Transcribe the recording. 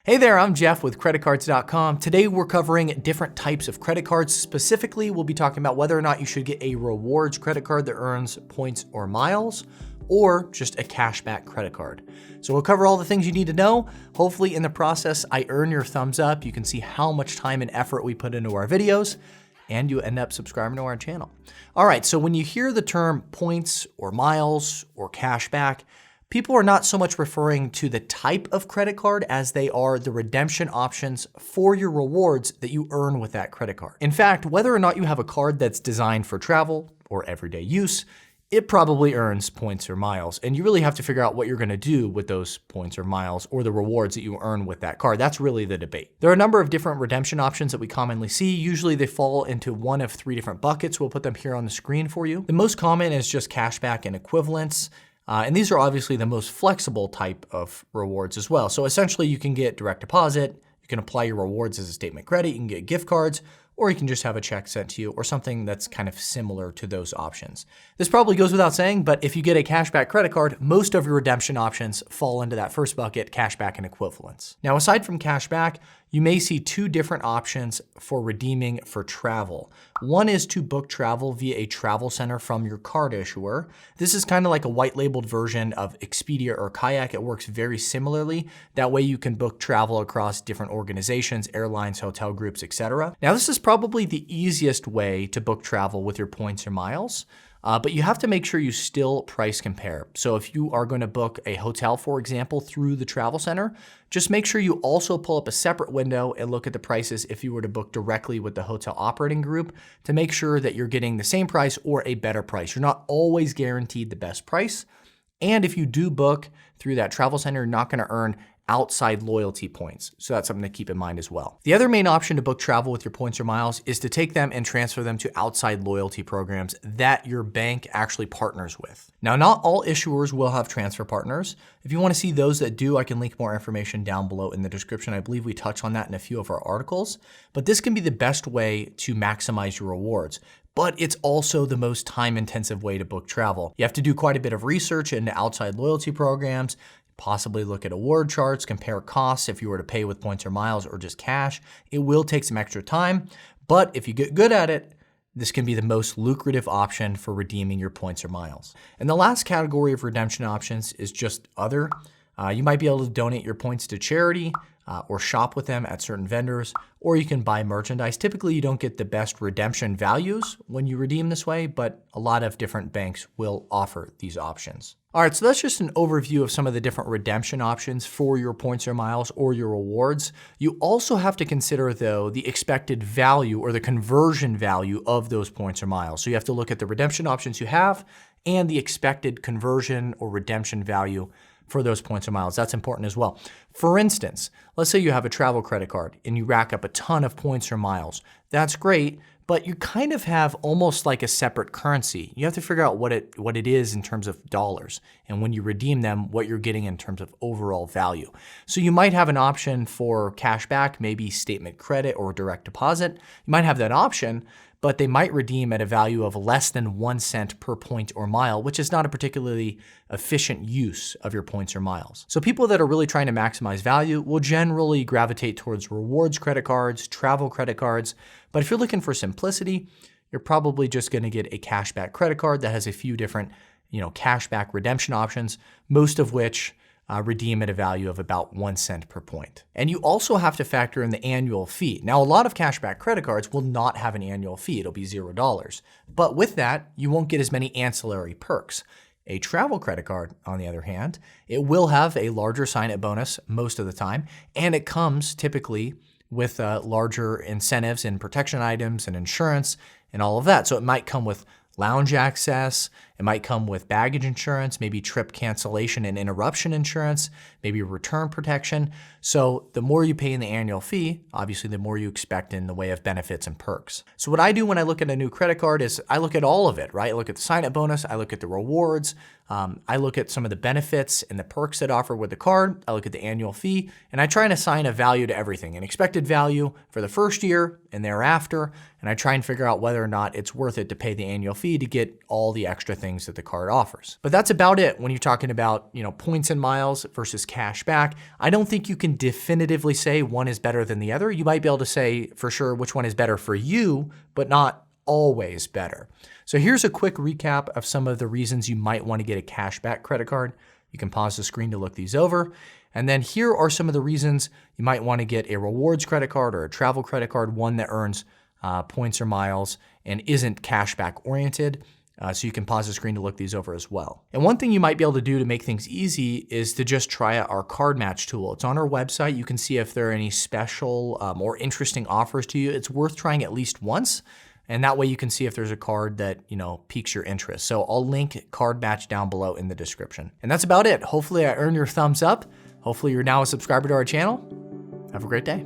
Hey there, I'm Jeff with CreditCards.com. Today we're covering different types of credit cards. Specifically, we'll be talking about whether or not you should get a rewards credit card that earns points or miles, or just a cashback credit card. So we'll cover all the things you need to know. Hopefully in the process, I earn your thumbs up. You can see how much time and effort we put into our videos, and you end up subscribing to our channel. All right, so when you hear the term points or miles or cashback, people are not so much referring to the type of credit card as they are the redemption options for your rewards that you earn with that credit card. In fact, whether or not you have a card that's designed for travel or everyday use, it probably earns points or miles. And you really have to figure out what you're gonna do with those points or miles or the rewards that you earn with that card. That's really the debate. There are a number of different redemption options that we commonly see. Usually they fall into one of three different buckets. We'll put them here on the screen for you. The most common is just cashback and equivalents. And these are obviously the most flexible type of rewards as well. So essentially you can get direct deposit, you can apply your rewards as a statement credit, you can get gift cards, or you can just have a check sent to you or something that's kind of similar to those options. This probably goes without saying, but if you get a cashback credit card, most of your redemption options fall into that first bucket, cashback and equivalents. Now, aside from cashback, you may see two different options for redeeming for travel. One is to book travel via a travel center from your card issuer. This is kind of like a white labeled version of Expedia or Kayak. It works very similarly. That way you can book travel across different organizations, airlines, hotel groups, etc. Now, this is probably the easiest way to book travel with your points or miles. But you have to make sure you still price compare. So if you are going to book a hotel, for example, through the travel center, just make sure you also pull up a separate window and look at the prices if you were to book directly with the hotel operating group to make sure that you're getting the same price or a better price. You're not always guaranteed the best price. And if you do book through that travel center, you're not going to earn outside loyalty points. So that's something to keep in mind as well. The other main option to book travel with your points or miles is to take them and transfer them to outside loyalty programs that your bank actually partners with. Now, not all issuers will have transfer partners. If you want to see those that do, I can link more information down below in the description. I believe we touch on that in a few of our articles, but this can be the best way to maximize your rewards. But it's also the most time-intensive way to book travel. You have to do quite a bit of research into outside loyalty programs, possibly look at award charts, compare costs if you were to pay with points or miles or just cash. It will take some extra time, but if you get good at it, this can be the most lucrative option for redeeming your points or miles. And the last category of redemption options is just other. You might be able to donate your points to charity or shop with them at certain vendors, or you can buy merchandise. Typically, you don't get the best redemption values when you redeem this way, but a lot of different banks will offer these options. All right, so that's just an overview of some of the different redemption options for your points or miles or your rewards. You also have to consider, though, the expected value or the conversion value of those points or miles. So you have to look at the redemption options you have and the expected conversion or redemption value for those points or miles. That's important as well. For instance, let's say you have a travel credit card and you rack up a ton of points or miles. That's great, but you kind of have almost like a separate currency. You have to figure out what it is in terms of dollars, and when you redeem them, what you're getting in terms of overall value. So you might have an option for cash back, maybe statement credit or direct deposit. You might have that option, but they might redeem at a value of less than 1 cent per point or mile, which is not a particularly efficient use of your points or miles. So people that are really trying to maximize value will generally gravitate towards rewards credit cards, travel credit cards. But if you're looking for simplicity, you're probably just going to get a cashback credit card that has a few different, cashback redemption options, most of which redeem at a value of about 1 cent per point. And you also have to factor in the annual fee. Now, a lot of cashback credit cards will not have an annual fee. It'll be $0. But with that, you won't get as many ancillary perks. A travel credit card, on the other hand, it will have a larger sign-up bonus most of the time, and it comes typically with larger incentives in protection items and insurance and all of that. So it might come with lounge access, it might come with baggage insurance, maybe trip cancellation and interruption insurance, maybe return protection. So the more you pay in the annual fee, obviously the more you expect in the way of benefits and perks. So what I do when I look at a new credit card is I look at all of it, right? I look at the sign-up bonus, I look at the rewards, I look at some of the benefits and the perks that offer with the card, I look at the annual fee, and I try and assign a value to everything, an expected value for the first year and thereafter, and I try and figure out whether or not it's worth it to pay the annual fee to get all the extra things things that the card offers. But that's about it when you're talking about, points and miles versus cash back. I don't think you can definitively say one is better than the other. You might be able to say for sure which one is better for you, but not always better. So here's a quick recap of some of the reasons you might want to get a cashback credit card. You can pause the screen to look these over. And then here are some of the reasons you might want to get a rewards credit card or a travel credit card, one that earns points or miles and isn't cashback oriented. So you can pause the screen to look these over as well. And one thing you might be able to do to make things easy is to just try out our card match tool. It's on our website. You can see if there are any special or interesting offers to you. It's worth trying at least once. And that way you can see if there's a card that, piques your interest. So I'll link card match down below in the description. And that's about it. Hopefully I earned your thumbs up. Hopefully you're now a subscriber to our channel. Have a great day.